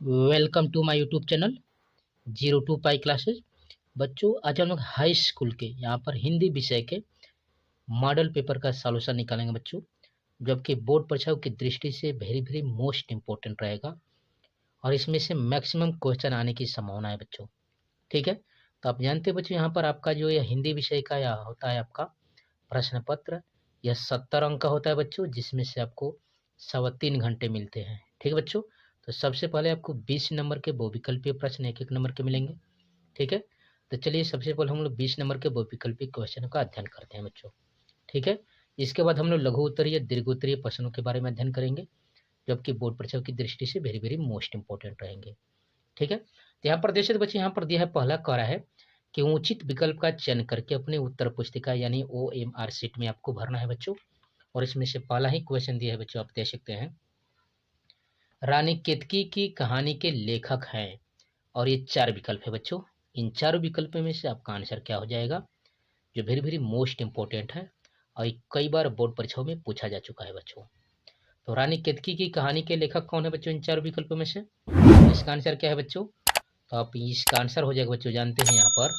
Welcome to my YouTube channel 02 pi classes. बच्चों, आज हम लोग हाई स्कूल के यहाँ पर हिंदी विषय के मॉडल पेपर का सॉल्यूशन निकालेंगे बच्चों, जबकि बोर्ड परीक्षाओं की दृष्टि से वेरी वेरी मोस्ट इम्पोर्टेंट रहेगा और इसमें से मैक्सिमम क्वेश्चन आने की संभावना है बच्चों। ठीक है, तो आप जानते हैं बच्चों, यहाँ पर आपका जो यह हिंदी विषय का यह होता है आपका प्रश्न पत्र। यह 70 अंक का होता है बच्चों, जिसमें से आपको 3.25 घंटे मिलते हैं। ठीक है बच्चों, तो सबसे पहले आपको 20 नंबर के बहुविकल्पीय प्रश्न एक एक नंबर के मिलेंगे। ठीक है, तो चलिए सबसे पहले हम लोग 20 नंबर के बहुविकल्पीय क्वेश्चन का अध्ययन करते हैं बच्चों। ठीक है, इसके बाद हम लोग लघु उत्तरीय दीर्घ उत्तरीय प्रश्नों के बारे में अध्ययन करेंगे, जबकि बोर्ड परीक्षा की दृष्टि से वेरी वेरी मोस्ट इंपॉर्टेंट रहेंगे। ठीक है, तो यहाँ पर देख सकते बच्चे, यहाँ पर दिया है पहला कह रहा है कि उचित विकल्प का चयन करके अपनी उत्तर पुस्तिका यानी OMR शीट में आपको भरना है बच्चों। और इसमें से पहला ही क्वेश्चन दिया है बच्चों, आप देख सकते हैं, रानी केतकी की कहानी के लेखक हैं, और ये 4 विकल्प है बच्चों। इन 4 विकल्पों में से आपका आंसर क्या हो जाएगा, जो वेरी वेरी मोस्ट इंपॉर्टेंट है और कई बार बोर्ड परीक्षाओं में पूछा जा चुका है बच्चों। तो रानी केतकी की कहानी के लेखक कौन है बच्चों इन 4 विकल्पों में से? इसका आंसर क्या है बच्चों? तो आप इसका आंसर हो जाएगा बच्चों, जानते हैं यहाँ पर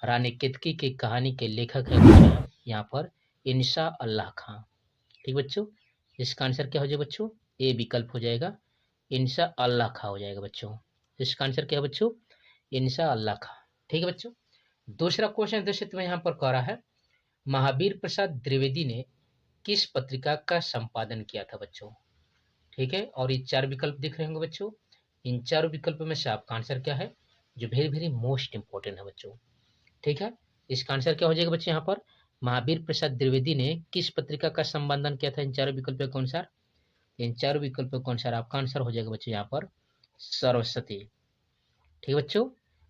रानी केतकी की कहानी के लेखक है बच्चों यहाँ पर इंशा अल्लाह खां। ठीक बच्चों, इसका आंसर क्या हो जाएगा बच्चों? ए विकल्प हो जाएगा, इंशा अल्लाह खां हो जाएगा बच्चों। इसका आंसर क्या है बच्चों? इंशा अल्लाह खां। ठीक है बच्चों, दूसरा क्वेश्चन दर्शित में यहाँ पर कह रहा है, महावीर प्रसाद द्विवेदी ने किस पत्रिका का संपादन किया था बच्चों? ठीक है, और ये 4 विकल्प दिख रहे होंगे बच्चों। इन 4 विकल्पों में से आपका आंसर क्या है, जो वेरी वेरी मोस्ट इंपॉर्टेंट है बच्चों। ठीक है, इसका आंसर क्या हो जाएगा बच्चों, यहाँ पर महावीर प्रसाद द्विवेदी ने किस पत्रिका का संपादन किया था इन 4 विकल्पों के अनुसार? इन 4 विकल्पों के अनुसार आपका आंसर हो जाएगा बच्चों यहाँ पर सरस्वती। ठीक है बच्चों,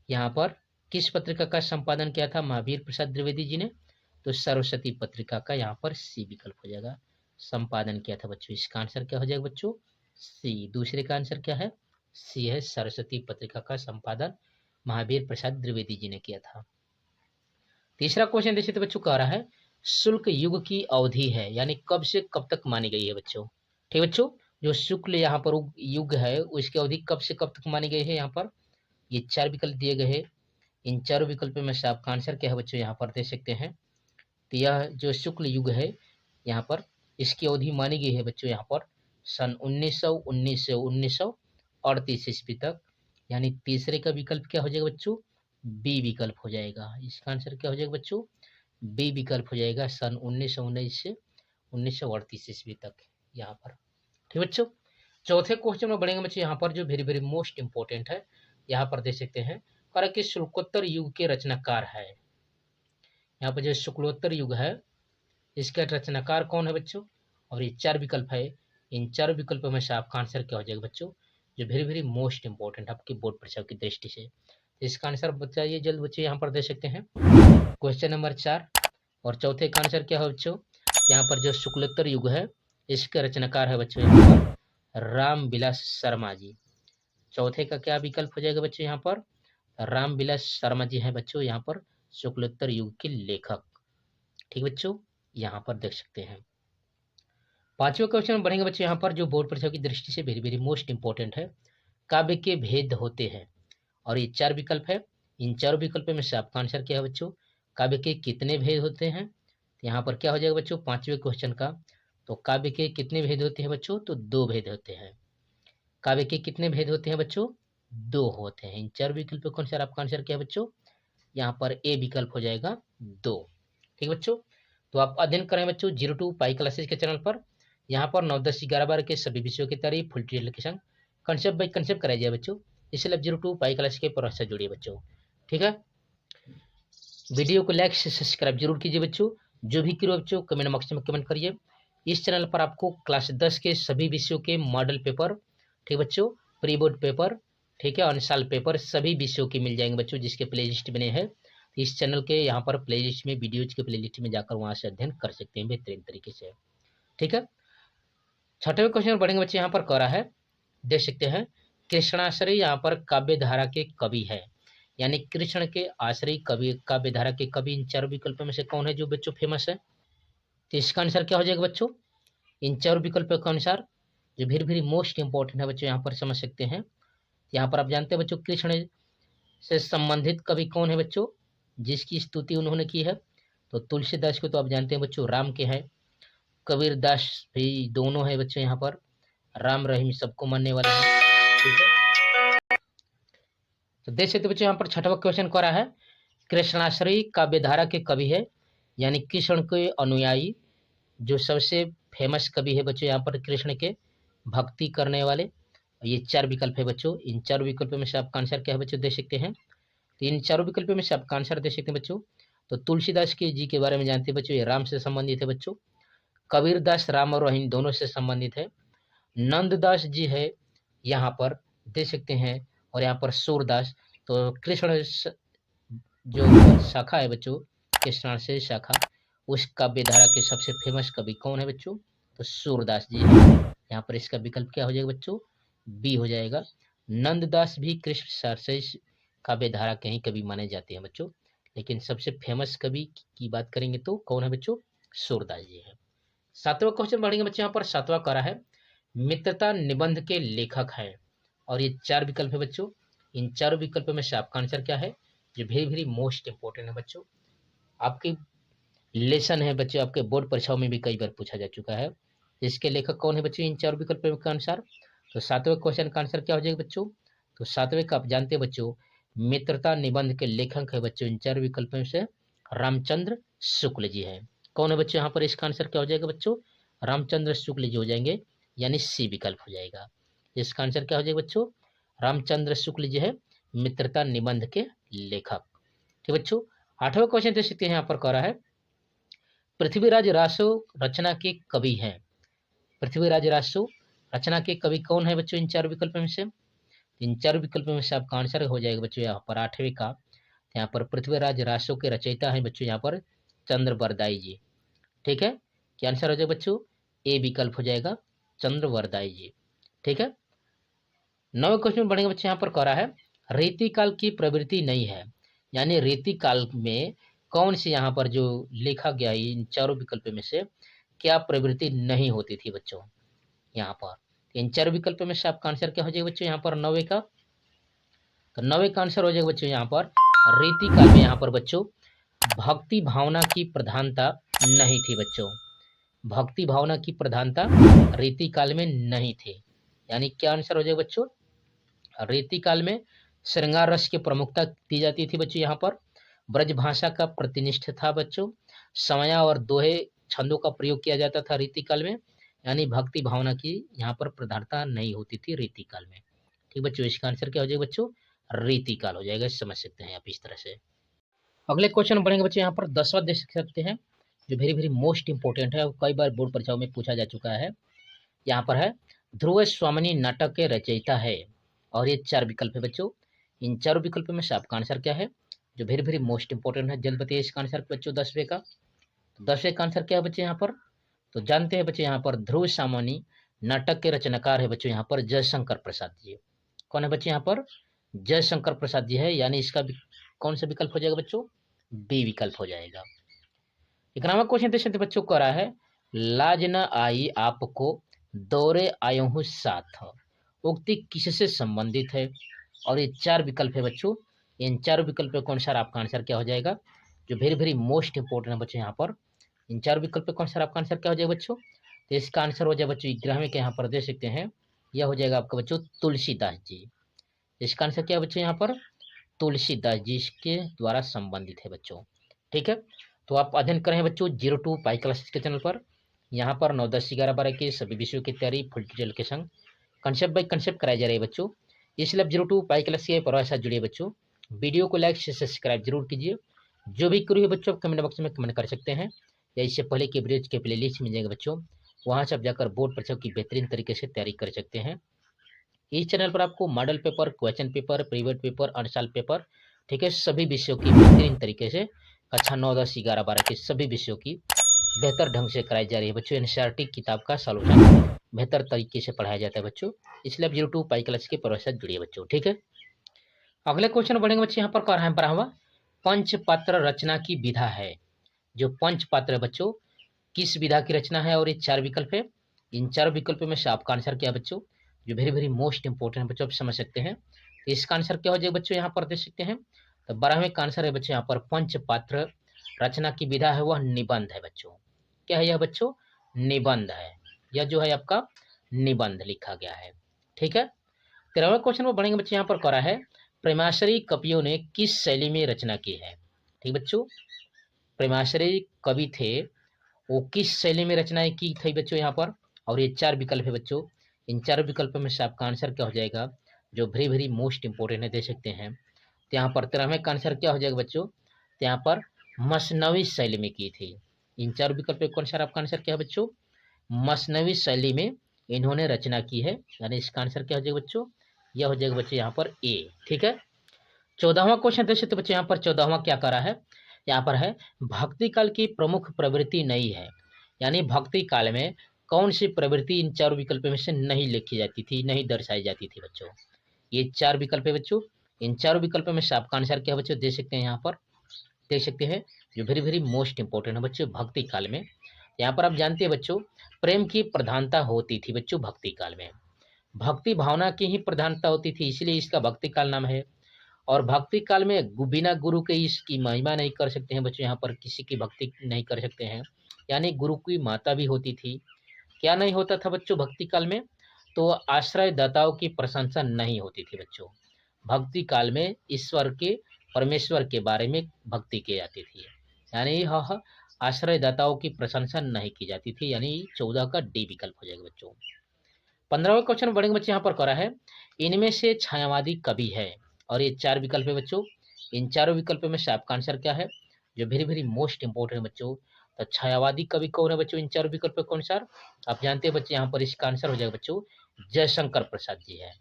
यहाँ पर किस पत्रिका का संपादन किया था महावीर प्रसाद द्विवेदी जी ने? तो सरस्वती पत्रिका का यहाँ पर सी विकल्प हो जाएगा, संपादन किया था बच्चों। इसका आंसर क्या हो जाएगा बच्चों? सी। दूसरे का आंसर क्या है? सी है, सरस्वती पत्रिका का संपादन महावीर प्रसाद द्विवेदी जी ने किया था। तीसरा क्वेश्चन देखिए तो बच्चों कह रहा है, शुक्ल युग की अवधि है, यानी कब से कब तक मानी गई है बच्चों? ठीक बच्चों, जो शुक्ल यहाँ पर युग है उसकी अवधि कब से कब तक मानी गई है? यहाँ पर ये 4 विकल्प दिए गए हैं। इन 4 विकल्पों में से आपका आंसर क्या है बच्चों, यहाँ पर देख सकते हैं। तो यह जो शुक्ल युग है यहाँ पर, इसकी अवधि मानी गई है बच्चों यहाँ पर सन 1919 से 1938 ईस्वी तक। यानी तीसरे का विकल्प क्या हो जाएगा बच्चों? बी विकल्प हो जाएगा। इसका आंसर क्या हो जाएगा बच्चों? बी विकल्प हो जाएगा, सन 1919 से 1938 ईस्वी तक यहाँ पर। ठीक बच्चों, चौथे क्वेश्चन में बढ़ेंगे बच्चों, यहाँ पर जो वेरी वेरी मोस्ट इंपॉर्टेंट है, यहाँ पर देख सकते हैं, कारण कि शुक्लोत्तर युग के रचनाकार है। यहाँ पर जो शुक्लोत्तर युग है इसका रचनाकार कौन है बच्चों? और ये 4 विकल्प है। इन 4 विकल्पों में से आपका आंसर क्या हो जाएगा बच्चों, जो वेरी वेरी मोस्ट इंपॉर्टेंट आपकी बोर्ड परीक्षा की दृष्टि से? इसका आंसर बताइए जल्द बच्चों, यहाँ पर दे सकते हैं क्वेश्चन नंबर 4। और चौथे का आंसर क्या है बच्चों? यहाँ पर जो शुक्लोत्तर युग है इसके रचनाकार है बच्चों यहाँ पर राम विलास शर्मा जी। चौथे का क्या विकल्प हो जाएगा बच्चों, यहाँ पर राम विलास शर्मा जी हैं बच्चों यहाँ पर शुक्लोत्तर युग के लेखक। ठीक बच्चों, यहाँ पर देख सकते हैं। पांचवें क्वेश्चन में बढ़ेंगे बच्चों, यहाँ पर जो बोर्ड परीक्षा की दृष्टि से वेरी वेरी मोस्ट इंपॉर्टेंट है, काव्य के भेद होते हैं, और ये 4 विकल्प है। इन 4 विकल्पों में से आपका आंसर क्या है बच्चों? काव्य के कितने भेद होते हैं? यहाँ पर क्या हो जाएगा बच्चों, पांचवें क्वेश्चन का, तो काव्य के कितने भेद होते हैं बच्चों? तो 2 भेद होते हैं। काव्य के कितने भेद होते हैं बच्चों? 2 होते हैं। इन 4 विकल्पों के अनुसार आपका आंसर क्या है बच्चों? यहाँ पर ए विकल्प हो जाएगा 2। ठीक बच्चों, तो आप अध्ययन करें बच्चों 02 पाई क्लासेस के चैनल पर। यहाँ पर 9, 10, 11, 12 के सभी विषयों की तैयारी फुल डिटेल के संग कंसेप्ट बाई कंसेप्ट कराई जाए बच्चों। इसलिए आप 02 पाई क्लास के प्रोसेस से जुड़िए बच्चों। ठीक है, वीडियो को लाइक से सब्सक्राइब जरूर कीजिए बच्चों। जो भी करो बच्चों कमेंट बॉक्स में कमेंट करिए। इस चैनल पर आपको क्लास 10 के सभी विषयों के मॉडल पेपर, ठीक बच्चों, प्री बोर्ड पेपर, ठीक है, अनसाल पेपर, सभी विषयों के मिल जाएंगे बच्चों, जिसके प्ले लिस्ट बने हैं। इस चैनल के यहाँ पर प्ले लिस्ट में, वीडियोज के प्ले लिस्ट में जाकर वहाँ से अध्ययन कर सकते हैं बेहतरीन तरीके से। ठीक है, छठवें क्वेश्चन बढ़ेंगे बच्चे, यहाँ पर कह रहा है, देख सकते हैं, कृष्णाश्रय यहाँ पर काव्य धारा के कवि है, यानी कृष्ण के आश्रय कवि काव्य धारा के कवि इन 4 विकल्पों में से कौन है जो बच्चों फेमस है? तो इसका आंसर क्या हो जाएगा बच्चों? इन 4 विकल्पों के अनुसार जो वेरी वेरी मोस्ट इंपॉर्टेंट है बच्चों, यहाँ पर समझ सकते हैं, यहाँ पर आप जानते हैं बच्चों कृष्ण से संबंधित कवि कौन है बच्चों, जिसकी स्तुति उन्होंने की है? तो तुलसीदास को तो आप जानते हैं बच्चों राम के हैं, कबीरदास भी दोनों है बच्चों यहाँ पर, राम रहीम सबको मानने वाला है। ठीक है, तो देख सकते बच्चों यहाँ पर छठवां क्वेश्चन कह रहा है कृष्णाश्रयी काव्यधारा के कवि है, यानी कृष्ण के अनुयायी जो सबसे फेमस कवि है बच्चों यहाँ पर कृष्ण के भक्ति करने वाले। ये 4 विकल्प है बच्चों, इन 4 विकल्पों में से आपका आंसर क्या है बच्चों दे सकते हैं? तो इन 4 विकल्पों में से आपका आंसर दे सकते हैं बच्चों। तो तुलसीदास के जी के बारे में जानते हैं बच्चों, ये राम से संबंधित है बच्चों। कबीरदास राम और रहीम दोनों से संबंधित है। नंददास जी है यहाँ पर दे सकते हैं, और यहाँ पर सूरदास। तो कृष्ण जो शाखा है बच्चों, कृष्ण से शाखा, उस काव्यधारा के सबसे फेमस कवि कौन है बच्चों? तो सूरदास जी है। यहाँ पर इसका विकल्प क्या हो जाएगा बच्चों? बी हो जाएगा। नंददास भी कृष्ण से काव्यधारा के ही कवि माने जाते हैं बच्चों, लेकिन सबसे फेमस कवि की बात करेंगे तो कौन है बच्चों? सूरदास जी है। 7वां क्वेश्चन बढ़ेंगे बच्चों, यहाँ पर 7वां करा है मित्रता निबंध के लेखक हैं, और ये 4 विकल्प है बच्चों। इन 4 विकल्पों में से आपका आंसर क्या है? जो वेरी वेरी मोस्ट इंपॉर्टेंट है बच्चों, आपकी लेसन है बच्चों, आपके बोर्ड परीक्षाओं में भी कई बार पूछा जा चुका है। इसके लेखक कौन है बच्चों इन 4 विकल्पों के अनुसार? तो 7वें क्वेश्चन का आंसर क्या हो जाएगा बच्चों? तो 7वें का आप जानते हैं बच्चों, मित्रता निबंध के लेखक है बच्चों इन 4 विकल्पों से रामचंद्र शुक्ल जी है। कौन है बच्चों यहाँ पर? इसका आंसर क्या हो जाएगा बच्चों? रामचंद्र शुक्ल जी हो जाएंगे, यानी सी विकल्प हो जाएगा। इसका आंसर क्या हो जाएगा बच्चों? रामचंद्र शुक्ल जी है मित्रता निबंध के लेखक। ठीक बच्चों, 8वां क्वेश्चन देख सकते हैं, यहाँ पर कह रहा है पृथ्वीराज रासो रचना के कवि हैं। पृथ्वीराज रासो रचना के कवि कौन है बच्चों इन 4 विकल्पों में से? इन 4 विकल्पों में से आपका आंसर हो जाएगा बच्चों यहाँ पर 8वें का, यहाँ पर पृथ्वीराज रासो के रचयिता है बच्चों यहाँ पर चंद्रवरदाई जी। ठीक है, क्या आंसर हो जाएगा बच्चों? ए विकल्प हो जाएगा, चंद्रवरदाई जी। ठीक है, 9वें क्वेश्चन में बढ़ेंगे बच्चे, यहाँ पर कह रहा है रीतिकाल की प्रवृत्ति नहीं है, यानी रीतिकाल में कौन सी यहाँ पर जो लिखा गया है इन 4 विकल्पों में से क्या प्रवृत्ति नहीं होती थी बच्चों? यहाँ पर इन 4 विकल्पों में से आपका आंसर क्या हो जाएगा बच्चों यहाँ पर 9वें का? तो 9वें का आंसर हो जाएगा बच्चों यहाँ पर रीतिकाल में यहाँ पर बच्चों भक्ति भावना की प्रधानता नहीं थी बच्चों, भक्ति भावना की प्रधानता रीतिकाल में नहीं थी। यानी क्या आंसर हो जाएगा बच्चों? रीतिकाल में श्रृंगार रस की प्रमुखता दी जाती थी बच्चों, यहाँ पर ब्रज भाषा का प्रतिनिष्ठ था बच्चों, समया और दोहे छंदों का प्रयोग किया जाता था रीतिकाल में, यानी भक्ति भावना की यहाँ पर प्रधानता नहीं होती थी रीतिकाल में। ठीक बच्चों, इसका आंसर क्या हो जाएगा बच्चों? रीतिकाल हो जाएगा, समझ सकते हैं आप इस तरह से। अगले क्वेश्चन बढ़ेंगे बच्चों, यहाँ पर 10वां देख सकते हैं जो वेरी वेरी मोस्ट इंपॉर्टेंट है, कई बार बोर्ड परीक्षाओं में पूछा जा चुका है। यहाँ पर है ध्रुव स्वामिनी नाटक के रचयिता है, और ये 4 विकल्प है बच्चों। इन 4 विकल्पों में से आपका आंसर क्या है जो वेरी वेरी मोस्ट इंपॉर्टेंट है? जल्द बताइए इसका आंसर बच्चों 10वें का। तो 10वें का आंसर क्या है बच्चे यहाँ पर? तो जानते हैं बच्चे यहाँ पर ध्रुव स्वामिनी नाटक के रचनाकार है बच्चों यहाँ पर जयशंकर प्रसाद जी। कौन है बच्चे यहाँ पर? जयशंकर प्रसाद जी है, यानी इसका कौन सा विकल्प हो जाएगा बच्चों? बी विकल्प हो जाएगा। 11वां क्वेश्चन देख सकते बच्चों कह रहा है लाज न आई आपको दौरे आयो हूँ साथ, उक्ति किससे संबंधित है? और ये 4 विकल्प है बच्चों, इन 4 विकल्पों के अनुसार आपका आंसर क्या हो जाएगा जो वेरी वेरी मोस्ट इंपॉर्टेंट है बच्चों यहाँ पर? इन 4 विकल्पों के अनुसार आपका आंसर क्या हो जाएगा बच्चों? तो इसका आंसर हो जाएगा बच्चों 11वें के यहाँ पर देख सकते हैं, यह हो जाएगा आपका बच्चों तुलसीदास जी। इसका आंसर क्या है बच्चों यहाँ पर? तुलसीदास जी के द्वारा संबंधित है बच्चों। ठीक है, तो आप अध्ययन करें बच्चों 02 पाई क्लासेस के चैनल पर। यहाँ पर 9, 10, 11, 12 के सभी विषयों की तैयारी फुल डिटेल के संग कंसेप्ट बाय कंसेप्ट कराई जा रही है बच्चों, इसलिए आप 02 पाई क्लास के परिवार साथ जुड़िए बच्चों। वीडियो को लाइक से सब्सक्राइब जरूर कीजिए। जो भी क्वेरी है बच्चों आप कमेंट बॉक्स में कमेंट कर सकते हैं, या इससे पहले की वीडियोज के प्ले लिस्ट मिल जाएगा बच्चों, वहाँ से आप जाकर बोर्ड परीक्षा की बेहतरीन तरीके से तैयारी कर सकते हैं। इस चैनल पर आपको model paper, question paper, previous paper, unsolved paper, ठीक है, सभी विषयों की बेहतरीन तरीके से कक्षा 9, 10, 11, 12 के सभी विषयों की बेहतर ढंग से कराई जा रही है बच्चों। एनसीईआरटी किताब का सॉल्यूशन बेहतर तरीके से पढ़ाया जाता है बच्चों, इसलिए आप 02 पाई क्लास के परिवार से जुड़िए बच्चों। ठीक है, अगले क्वेश्चन बढ़ेंगे बच्चे, यहाँ पर कह रहा है 12वां पंचपात्र रचना की विधा है। जो पंचपात्र है बच्चों किस विधा की रचना है? और ये 4 विकल्प है, इन 4 विकल्पों में से आपका आंसर क्या है बच्चों? जो वेरी वेरी मोस्ट इंपोर्टेंट है बच्चों, आप समझ सकते हैं। तो इसका आंसर क्या हो जाएगा बच्चों, यहाँ पर देख सकते हैं। तो 12वें का आंसर है बच्चों यहाँ पर पंचपात्र रचना की विधा है वह निबंध है बच्चों। क्या है यह बच्चों, निबंध है। यह जो है आपका निबंध लिखा गया है। ठीक है, 13वें क्वेश्चन में बढ़ेंगे बच्चे, यहाँ पर करा है प्रेमाश्रयी कवियों ने किस शैली में रचना की है। ठीक बच्चों, प्रेमाश्रयी कवि थे वो किस शैली में रचनाएं की थी बच्चों यहाँ पर। और ये 4 विकल्प है बच्चों, इन 4 विकल्पों में से आपका आंसर क्या हो जाएगा, जो वेरी वेरी मोस्ट इंपोर्टेंट है, दे सकते हैं। तो यहाँ पर 13वें का आंसर क्या हो जाएगा बच्चों, तो यहाँ पर मसनवी शैली में की थी। इन 4 विकल्पों के अनुसार आपका आंसर क्या है बच्चों, मसनवी शैली में इन्होंने रचना की है, यानी इसका आंसर क्या हो जाएगा बच्चों, यह हो जाएगा बच्चों यहाँ पर ए। ठीक है, 14वां क्वेश्चन देख सकते बच्चों, यहाँ पर 14वां क्या करा है, यहाँ पर है भक्ति काल की प्रमुख प्रवृत्ति नहीं है। यानी भक्ति काल में कौन सी प्रवृत्ति इन 4 विकल्पों में से नहीं लिखी जाती थी, नहीं दर्शाई जाती थी बच्चों। ये 4 विकल्प है बच्चों, इन 4 विकल्पों में से आपका आंसर क्या बच्चों, दे सकते हैं यहाँ पर, देख सकते हैं, जो वेरी वेरी मोस्ट इंपोर्टेंट है बच्चों भक्ति काल में। यहाँ पर आप जानते हैं बच्चों, प्रेम की प्रधानता होती थी बच्चों भक्ति काल में, भक्ति भावना की ही प्रधानता होती थी, इसलिए इसका भक्ति काल नाम है। और भक्ति काल में बिना गुरु के इसकी महिमा नहीं कर सकते हैं बच्चों, यहाँ पर किसी की भक्ति नहीं कर सकते हैं, यानी गुरु की माता भी होती थी। क्या नहीं होता था बच्चों भक्ति काल में, तो आश्रय दाताओं की प्रशंसा नहीं होती थी बच्चों। भक्ति काल में ईश्वर के, परमेश्वर के बारे में भक्ति की जाती थी, यानी यह आश्रय दाताओं की प्रशंसा नहीं की जाती थी, यानी 14 का डी विकल्प हो जाएगा बच्चों। 15वें क्वेश्चन में बढ़ेंगे बच्चे, यहाँ पर करा है इनमें से छायावादी कवि है। और ये 4 विकल्प है बच्चों, इन 4 विकल्पों में से आपका आंसर क्या है, जो वेरी वेरी मोस्ट इंपोर्टेंट है बच्चों। तो छायावादी कवि कौन है बच्चों, इन 4 विकल्पों के अनुसार आप जानते हैं बच्चे, यहाँ पर इसका आंसर हो जाएगा बच्चों जयशंकर प्रसाद जी है।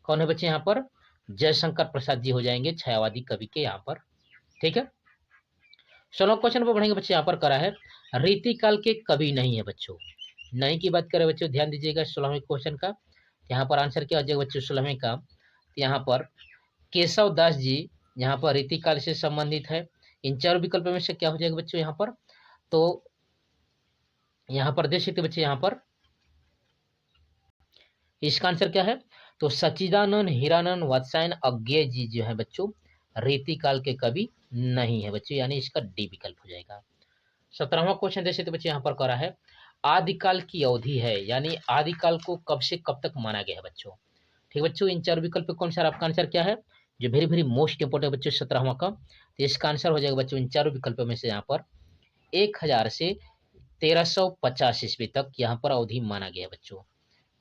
कौन है बच्चे यहाँ पर, जयशंकर प्रसाद जी हो जाएंगे छायावादी कवि के यहाँ पर। ठीक है, 16 क्वेश्चन पर बढ़ेंगे बच्चे, यहाँ पर करा है रीतिकाल के कवि नहीं है बच्चों। नहीं की बात करें बच्चों, ध्यान दीजिएगा 16वें क्वेश्चन का, यहाँ पर आंसर क्या हो जाएगा बच्चों 16वें का, यहाँ पर केशव दास जी यहाँ पर रीतिकाल से संबंधित है। इन 4 विकल्पों में से क्या हो जाएगा बच्चों यहाँ पर, तो यहाँ पर देख सकते बच्चे, यहाँ पर इसका आंसर क्या है, तो सच्चिदानंद हीरानंद वात्स्यायन अज्ञेय जी जो है बच्चों रीतिकाल के कवि नहीं है बच्चों, यानी इसका डी विकल्प हो जाएगा। 17वां क्वेश्चन देख सकते बच्चे, यहाँ पर करा है आदिकाल की अवधि है, यानी आदिकाल को कब से कब तक माना गया है बच्चों। ठीक बच्चों, इन 4 विकल्प कौन सा आपका आंसर क्या है, जो वेरी वेरी मोस्ट इंपोर्टेंट बच्चों 17वां का, तो इसका आंसर हो जाएगा बच्चों इन 4 विकल्पों में से यहाँ पर 1000 से 1350 ईस्वी तक यहाँ पर अवधि माना गया है बच्चों।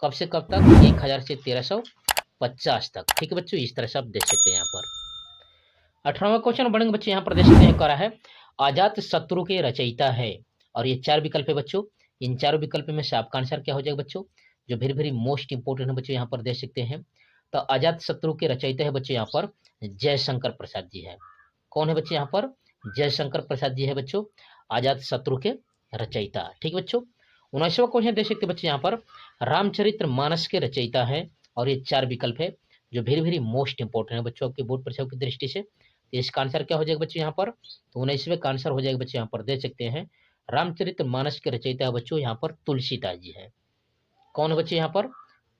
कब से कब तक, 1000 से 1350 तक। ठीक है बच्चों, इस तरह से आप देख सकते हैं यहाँ पर। 18वां क्वेश्चन बढ़ेंगे बच्चों, यहाँ पर देख सकते हैं करा है अजात शत्रु के रचयिता है। और ये 4 विकल्प है बच्चों, इन 4 विकल्प में से आपका आंसर क्या हो जाएगा बच्चों, जो वेरी वेरी मोस्ट इंपोर्टेंट है बच्चों, यहाँ पर देख सकते हैं। तो अजात शत्रु के रचयिता है बच्चों यहाँ पर जयशंकर प्रसाद जी है। कौन है बच्चे यहाँ पर, जयशंकर प्रसाद जी है बच्चों अजात शत्रु के रचयिता। ठीक बच्चों, 19वां क्वेश्चन देख सकते बच्चे, यहाँ पर रामचरित्र मानस के रचयिता है। और ये 4 विकल्प है, जो वेरी वेरी मोस्ट इंपोर्टेंट है बच्चों आपके बोर्ड परीक्षा की दृष्टि से। तो इसका आंसर क्या हो जाएगा बच्चों यहाँ पर, तो 19वें का आंसर हो जाएगा बच्चे यहाँ पर देख सकते हैं रामचरित्र मानस के रचयिता बच्चों यहाँ पर तुलसीदास जी है। कौन है बच्चे यहाँ पर,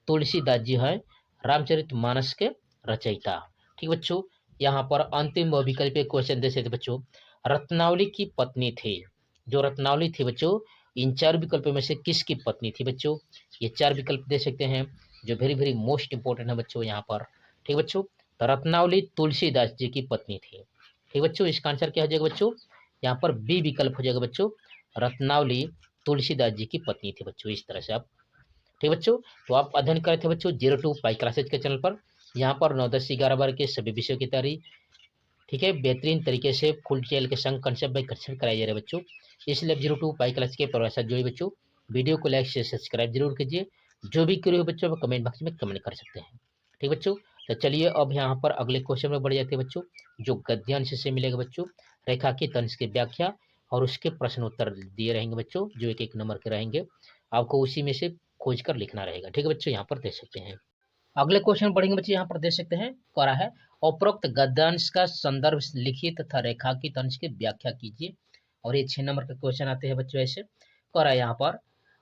तुलसीदास जी है रामचरित मानस के रचयिता। ठीक बच्चों, यहाँ पर अंतिम विकल्प क्वेश्चन दे सकते बच्चों, रत्नावली की पत्नी थी, जो रत्नावली थी बच्चों इन 4 विकल्पों में से किसकी पत्नी थी बच्चों, ये 4 विकल्प दे सकते हैं, जो वेरी वेरी मोस्ट इंपोर्टेंट है बच्चों यहाँ पर। ठीक बच्चों, तो रत्नावली तुलसीदास जी की पत्नी थी। ठीक बच्चों, इसका आंसर क्या हो जाएगा बच्चों, यहाँ पर बी विकल्प हो जाएगा बच्चों, रत्नावली तुलसीदास जी की पत्नी थी बच्चों। इस तरह से आप, ठीक बच्चों, तो आप अध्ययन कर रहे थे बच्चों 02 पाई क्लासेज के चैनल पर। यहाँ पर 9, 10, 11 बार के सभी विषयों की तैयारी, ठीक है, बेहतरीन तरीके से फुल डिटेल के संग कंसेप्ट बाई कंसेप्ट कराई जा रहे बच्चों। इसलिए 02 पाई क्लास के परिवार साथ जुड़े बच्चों, वीडियो को लाइक से सब्सक्राइब जरूर कीजिए। जो भी क्वेरी हो बच्चों वो कमेंट बॉक्स में कमेंट कर सकते हैं। ठीक बच्चों, तो चलिए अब यहाँ पर अगले क्वेश्चन में बढ़ जाते हैं बच्चों, जो गद्यांश से मिलेगा बच्चों, रेखा की तंज की व्याख्या और उसके प्रश्न उत्तर दिए रहेंगे बच्चों, जो एक एक नंबर के रहेंगे, आपको उसी में से खोज कर लिखना रहेगा। ठीक है बच्चों, यहाँ पर देख सकते हैं अगले क्वेश्चन पढ़ेंगे बच्चे, यहाँ पर देख सकते हैं करा है उपरोक्त गद्यांश का संदर्भ लिखिए तथा रेखा की तंज की व्याख्या कीजिए। और ये 6 नंबर के क्वेश्चन आते हैं बच्चों, ऐसे करा है यहाँ पर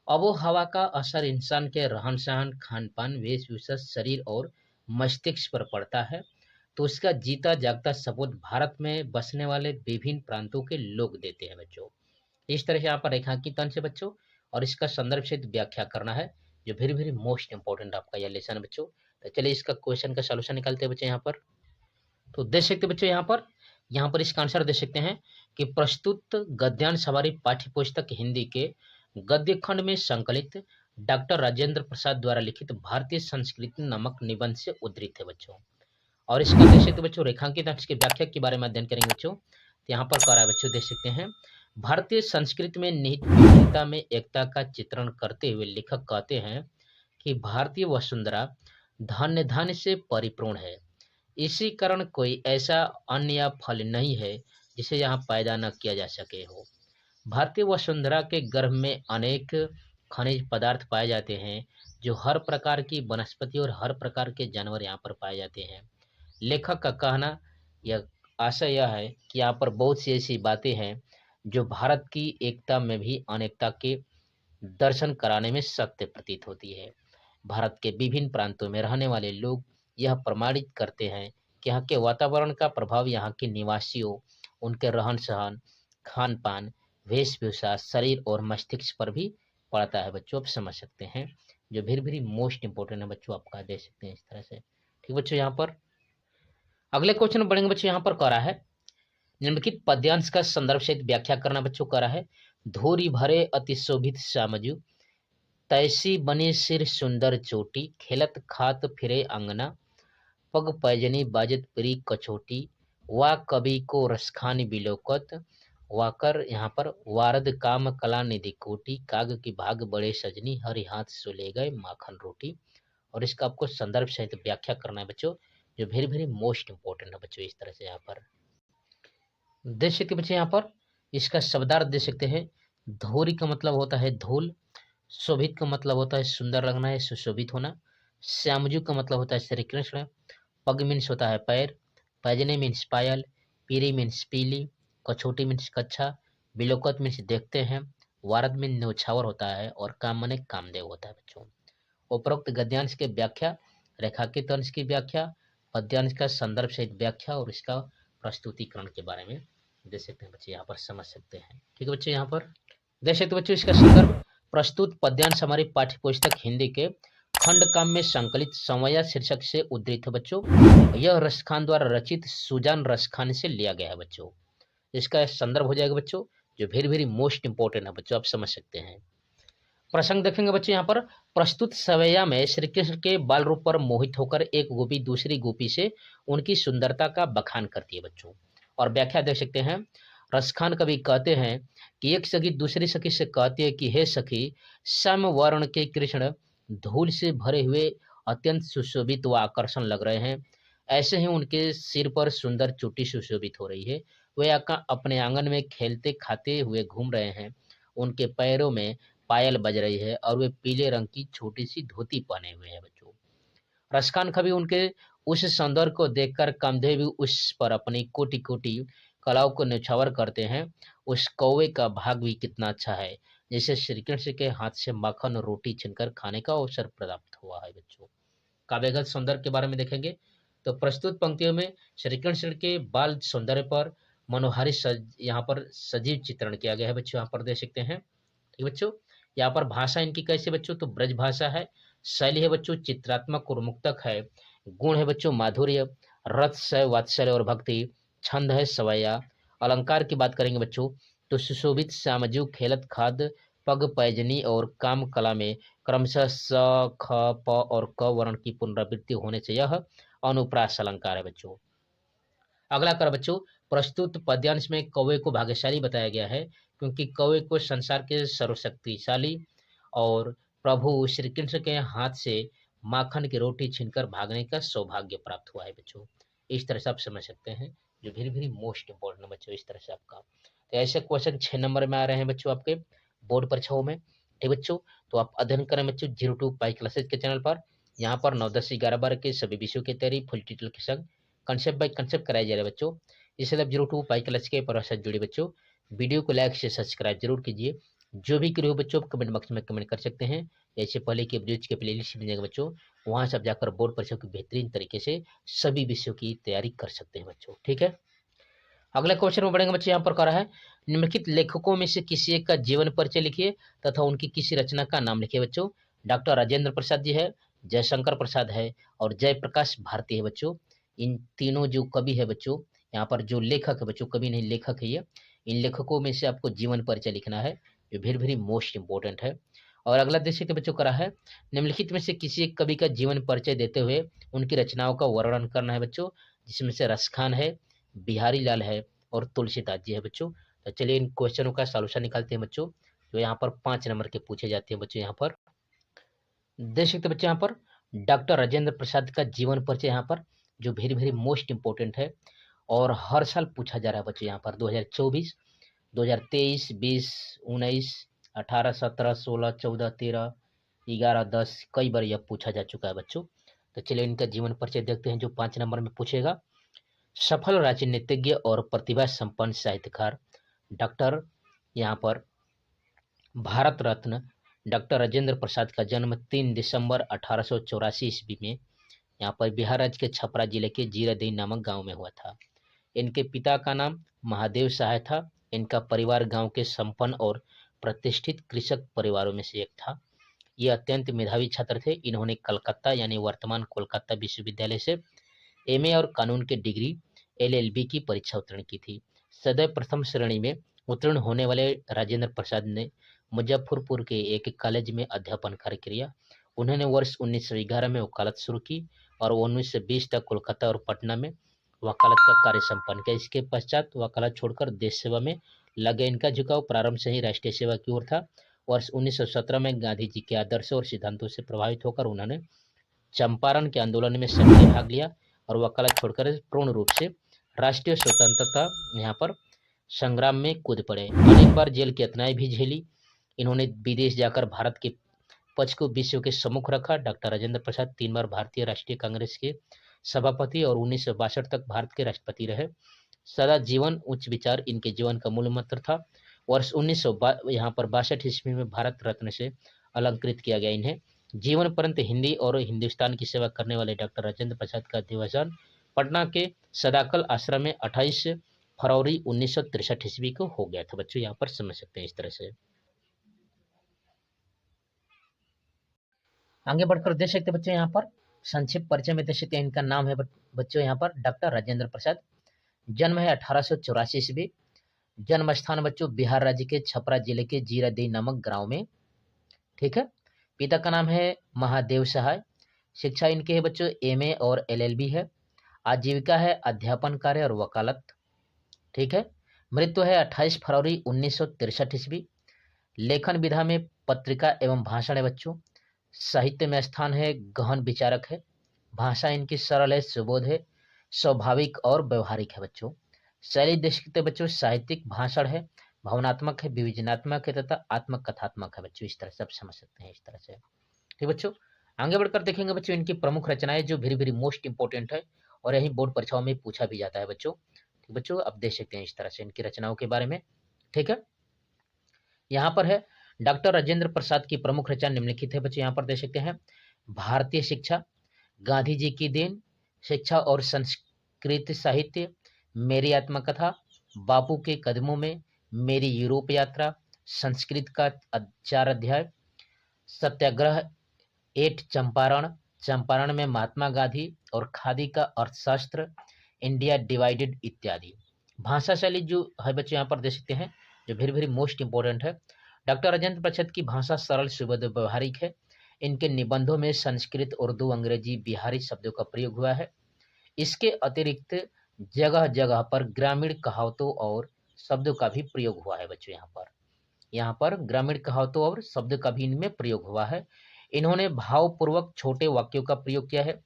आबो हवा का असर इंसान के रहन सहन, खान पान, वेशभूषा, शरीर और मस्तिष्क पर पड़ता है। तो उसका जीता जागता सबूत भारत में बसने वाले विभिन्न प्रांतों के लोग देते हैं बच्चों। इस तरह से यहाँ पर रेखांकित अंश है बच्चों, और इसका संदर्भ से व्याख्या करना है, जो वेरी वेरी मोस्ट इंपॉर्टेंट आपका यह लेसन है बच्चों। तो चलिए इसका क्वेश्चन का सॉल्यूशन निकालते हैं बच्चों। यहाँ पर तो देख सकते बच्चों, यहाँ पर इसका आंसर दे सकते हैं कि प्रस्तुत गद्यांश हमारी पाठ्य पुस्तक हिंदी के गद्य खंड में संकलित डॉक्टर राजेंद्र प्रसाद द्वारा लिखित भारतीय संस्कृति नामक निबंध से उद्धृत है बच्चों। और इसका देख सकते बच्चों रेखांकित अंश की व्याख्या के बारे में अध्ययन करेंगे बच्चों। तो यहाँ पर कह रहा है बच्चों, देख सकते हैं, भारतीय संस्कृति में निहित विभिन्नता में एकता का चित्रण करते हुए लेखक कहते हैं कि भारतीय वसुंधरा धन्य धन्य से परिपूर्ण है। इसी कारण कोई ऐसा अन्न या फल नहीं है जिसे यहाँ पैदा न किया जा सके हो। भारतीय वसुंधरा के गर्भ में अनेक खनिज पदार्थ पाए जाते हैं, जो हर प्रकार की वनस्पति और हर प्रकार के जानवर यहाँ पर पाए जाते हैं। लेखक का कहना यह आशय यह है कि यहाँ पर बहुत सी ऐसी बातें हैं जो भारत की एकता में भी अनेकता के दर्शन कराने में सत्य प्रतीत होती है। भारत के विभिन्न प्रांतों में रहने वाले लोग यह प्रमाणित करते हैं कि यहाँ के वातावरण का प्रभाव यहाँ के निवासियों, उनके रहन सहन, खान पान, वेशभूषा, शरीर और मस्तिष्क पर भी पड़ता है बच्चों। आप समझ सकते हैं, जो वेरी वेरी मोस्ट इंपॉर्टेंट है बच्चों, आपका दे सकते हैं इस तरह से। ठीक बच्चों, यहाँ पर अगले क्वेश्चन में बढ़ेंगे बच्चों। यहाँ पर कह रहा है निम्नलिखित पद्यांश का संदर्भ सहित व्याख्या करना बच्चों। कह रहा है, धूरी भरे अति शोभित सामजू, तैसी बनी सिर सुंदर चोटी, खेलत खात फिरे अंगना, पग पैजनी बाजत परी कचोटी, वा कवि को रसखानी बिलोकत, वाकर यहाँ पर वारद काम कला निधि कोटी, काग की भाग बड़े सजनी, हरि हाथ सुले गए माखन रोटी। और इसका आपको संदर्भ सहित व्याख्या करना है बच्चों, जो वेरी वेरी मोस्ट इंपॉर्टेंट है बच्चों। इस तरह से यहाँ पर देख सकते बच्चे, यहाँ पर इसका शब्दार्थ देख सकते हैं। धोरी का मतलब होता है धूल, शोभित का मतलब होता है सुंदर लगना है, सुशोभित होना, श्यामजू का मतलब होता है श्री कृष्ण, पग मीन्स होता है पैर, पैजने मीन्स पायल, पीरी मीन्स पीली, कछोटी मीन्स कच्छा, बिलोकत मीन्स देखते हैं, वारद मीन्स न्यौछावर होता है, और काम मने कामदेव होता है बच्चों। उपरोक्त गद्यांश के व्याख्या, रेखांकित अंश की व्याख्या, पद्यांश का संदर्भ सहित व्याख्या और इसका प्रस्तुतिकरण के बारे में देख सकते हैं बच्चे, यहाँ पर समझ सकते हैं। ठीक है बच्चे, यहाँ पर देख सकते बच्चों इसका संदर्भ, प्रस्तुत पद्यांश हमारी पाठ्य पुस्तक हिंदी के खंड काम में संकलित समया शीर्षक से उद्धृत है बच्चों। यह रसखान द्वारा रचित सुजान रसखान से लिया गया है बच्चों। इसका संदर्भ हो जाएगा बच्चों, जो वेरी वेरी मोस्ट इंपॉर्टेंट है बच्चों, आप समझ सकते हैं। प्रसंग देखेंगे बच्चे, यहाँ पर प्रस्तुत सवैया में श्री कृष्ण के बाल रूप पर मोहित होकर एक गोपी दूसरी गोपी से उनकी सुंदरता का बखान करती है बच्चों। और व्याख्या देख सकते हैं, रसखान कवि कहते हैं कि एक सखी दूसरी सखी से कहती है कि हे सखी, सम वर्ण के कृष्ण धूल से भरे हुए अत्यंत सुशोभित व आकर्षण लग रहे हैं। ऐसे ही उनके सिर पर सुंदर चोटी सुशोभित हो रही है। वे अपने आंगन में खेलते खाते हुए घूम रहे हैं। उनके पैरों में पायल बज रही है और वे पीले रंग की छोटी सी धोती पहने हुए हैं बच्चों। रसखान कवि उनके उस सौंदर्य को देखकर कामदेव उस पर अपनी कोटि कोटि कलाओं को न्यौछावर करते हैं। उस कौवे का भाग भी कितना अच्छा है, जिसे श्री कृष्ण के हाथ से माखन और रोटी छीनकर खाने का अवसर प्राप्त हुआ है बच्चों। काव्यगत सौंदर्य के बारे में देखेंगे तो प्रस्तुत पंक्तियों में श्री कृष्ण के बाल सौंदर्य पर मनोहारी यहाँ पर सजीव चित्रण किया गया है बच्चों। यहाँ पर देख सकते हैं। ठीक बच्चों, यहाँ पर भाषा इनकी कैसे बच्चों, तो ब्रज भाषा है, शैली है बच्चों चित्रात्मक और मुक्तक है, गुण है बच्चों माधुर्य, रस है वात्सल्य और भक्ति, छंद है सवैया। अलंकार की बात करेंगे बच्चों तो सुशोभित सामजू, खेलत खाद, पग पैजनी और काम कला में क्रमशः स, ख, प और क वर्ण की पुनरावृत्ति होने से यह अनुप्रास अलंकार है बच्चों। अगला कर बच्चों, प्रस्तुत पद्यांश में कौवे को भाग्यशाली बताया गया है, क्योंकि कौवे को संसार के सर्वशक्तिशाली और प्रभु श्री कृष्ण के हाथ से माखन की रोटी छीनकर भागने का सौभाग्य प्राप्त हुआ है बच्चों। इस तरह से आप समझ सकते हैं, जो वेरी वेरी मोस्ट इंपॉर्टेंट बच्चों। इस तरह से आपका तो ऐसे क्वेश्चन 6 नंबर में आ रहे हैं बच्चों आपके बोर्ड परीक्षाओं में। ठीक बच्चों, तो आप अध्ययन करें बच्चों 02 पाई क्लासेज के चैनल पर। यहाँ पर 9, 10, 11, 12 के सभी विषयों की तैयारी फुल डिटेल के संग कंसेप्ट बाय कंसेप्ट कराया जा रहा है बच्चों। इसलिए आप 02 पाई क्लास के पर जुड़े बच्चों। वीडियो को लाइक से सब्सक्राइब जरूर कीजिए। जो भी क्वेरी हो बच्चों कमेंट बॉक्स में कमेंट कर सकते हैं। इससे पहले कि ब्रिज के प्लेलिस्ट मिल जाएगा बच्चों, वहां से आप जाकर बोर्ड परीक्षा की बेहतरीन तरीके से सभी विषयों की तैयारी कर सकते हैं बच्चों। ठीक है, अगला क्वेश्चन में बढ़ेंगे बच्चे। यहाँ पर कह रहा है निम्नलिखित लेखकों में से किसी एक का जीवन परिचय लिखिए तथा उनकी किसी रचना का नाम लिखिए बच्चों। डॉक्टर राजेंद्र प्रसाद जी है, जयशंकर प्रसाद है और जयप्रकाश भारती है बच्चों। इन तीनों जो कवि है बच्चों, यहाँ पर जो लेखक है बच्चों, कवि नहीं लेखक है ये, इन लेखकों में से आपको जीवन परिचय लिखना है, जो वेरी वेरी मोस्ट इंपॉर्टेंट है। और अगला दृश्य के बच्चों करा है निम्नलिखित में से किसी एक कवि का जीवन परिचय देते हुए उनकी रचनाओं का वर्णन करना है बच्चों, जिसमें से रसखान है, बिहारी लाल है और तुलसीदास जी है बच्चों। तो चलिए इन क्वेश्चनों का सॉल्यूशन निकालते हैं बच्चों, जो यहाँ पर 5 नंबर के पूछे जाते हैं बच्चों। यहाँ पर देख सकते हैं बच्चों, यहाँ पर डॉक्टर राजेंद्र प्रसाद का जीवन परिचय यहाँ पर जो वेरी वेरी मोस्ट इंपॉर्टेंट है और हर साल पूछा जा रहा है बच्चों। यहाँ पर 2024, 2023, 20, 19, 18, 17, 16, 14, 13, 11, 10 कई बार यह पूछा जा चुका है बच्चों। तो चलिए इनका जीवन परिचय देखते हैं जो 5 नंबर में पूछेगा। सफल राजनीतिज्ञ और प्रतिभा संपन्न साहित्यकार डॉक्टर, यहाँ पर भारत रत्न डॉक्टर राजेंद्र प्रसाद का जन्म 3 दिसंबर 1884 ईस्वी में यहाँ पर बिहार राज्य के छपरा जिले के जीरादेई नामक गांव में हुआ था। इनके पिता का नाम महादेव सहाय था। इनका परिवार गांव के संपन्न और प्रतिष्ठित कृषक परिवारों में से एक था। ये अत्यंत मेधावी छात्र थे। इन्होंने कलकत्ता यानी वर्तमान कोलकाता विश्वविद्यालय से एमए और कानून के डिग्री एलएलबी की परीक्षा उत्तीर्ण की थी। सदैव प्रथम श्रेणी में उत्तीर्ण होने वाले राजेंद्र प्रसाद ने मुजफ्फरपुर के एक कॉलेज में अध्यापन कार्य किया। उन्होंने वर्ष 1911 में वकालत शुरू की और 1920 तक कोलकाता और पटना में वकालत का कार्य संपन्न किया। इसके पश्चात वकालत छोड़कर देश सेवा में लगे। इनका झुकाव प्रारंभ से ही राष्ट्रीय सेवा की ओर था। वर्ष 1917 में गांधी जी के आदर्शों और सिद्धांतों से प्रभावित होकर उन्होंने चंपारण के आंदोलन में सक्रिय भाग लिया और वकालत छोड़कर पूर्ण रूप से राष्ट्रीय स्वतंत्रता यहाँ पर संग्राम में कूद पड़े। अनेक बार जेल की यातनाएं भी झेली। इन्होंने विदेश जाकर भारत के पक्ष को विश्व के सम्मुख रखा। डॉक्टर राजेंद्र प्रसाद 3 बार भारतीय राष्ट्रीय कांग्रेस के सभापति और 1962 तक भारत के राष्ट्रपति रहे। सदा जीवन उच्च विचार इनके जीवन का मूल मंत्र था। वर्ष 1962 ईस्वी में भारत रत्न से अलंकृत किया गया। इन्हें जीवन पर्यंत हिंदी और हिंदुस्तान की सेवा करने वाले डॉक्टर राजेंद्र प्रसाद का देहावसान पटना के सदाकल आश्रम में 28 फरवरी 1963 ईस्वी को हो गया था बच्चों। यहाँ पर समझ सकते हैं इस तरह से। आगे बढ़कर देख सकते बच्चों, यहाँ पर संक्षिप्त परिचय में देख सकते हैं। इनका नाम है बच्चों यहाँ पर डॉक्टर राजेंद्र प्रसाद। जन्म है 1884 ईस्वी। जन्म स्थान बच्चों बिहार राज्य के छपरा जिले के जीरादेई नामक गांव में। ठीक है, पिता का नाम है महादेव सहाय। शिक्षा इनके है बच्चों एमए और एलएलबी है। आजीविका है अध्यापन कार्य और वकालत। ठीक है, मृत्यु है 28 फरवरी 1963 ईस्वी। लेखन विधा में पत्रिका एवं भाषण है बच्चों। साहित्य में स्थान है गहन विचारक है। भाषा इनकी सरल है, सुबोध है, स्वाभाविक और व्यवहारिक है बच्चों। शैली देख सकते बच्चों साहित्यिक भाषण है, भावनात्मक है, विवेचनात्मक है तथा आत्मक कथात्मक है बच्चों। इस तरह से आप समझ सकते हैं इस तरह से। ठीक बच्चों, आगे बढ़कर देखेंगे बच्चों इनकी प्रमुख रचनाएं जो वेरी वेरी मोस्ट इंपॉर्टेंट है और यही बोर्ड परीक्षाओं में पूछा भी जाता है बच्चों। ठीक बच्चों, आप देख सकते हैं इस तरह से इनकी रचनाओं के बारे में। ठीक है, यहाँ पर है डॉक्टर राजेंद्र प्रसाद की प्रमुख रचना निम्नलिखित है बच्चों। यहाँ पर देख सकते हैं भारतीय शिक्षा, गांधी जी की देन, शिक्षा और संस्कृत साहित्य, मेरी आत्मकथा, बापू के कदमों में, मेरी यूरोप यात्रा, संस्कृत का 4 अध्याय, सत्याग्रह 8 चंपारण, चंपारण में महात्मा गांधी और खादी का अर्थशास्त्र, इंडिया डिवाइडेड इत्यादि। भाषा शैली जो है बच्चों यहाँ पर देख सकते हैं जो वेरी वेरी मोस्ट इंपॉर्टेंट है। डॉक्टर राजेंद्र प्रसाद की भाषा सरल सुबोध व्यवहारिक है। इनके निबंधों में संस्कृत, उर्दू, अंग्रेजी, बिहारी शब्दों का प्रयोग हुआ है। इसके अतिरिक्त जगह जगह पर ग्रामीण कहावतों और शब्दों का भी प्रयोग हुआ है बच्चों। यहाँ पर ग्रामीण कहावतों और शब्द का भी इनमें प्रयोग हुआ है। इन्होंने भावपूर्वक छोटे वाक्यों का प्रयोग किया है।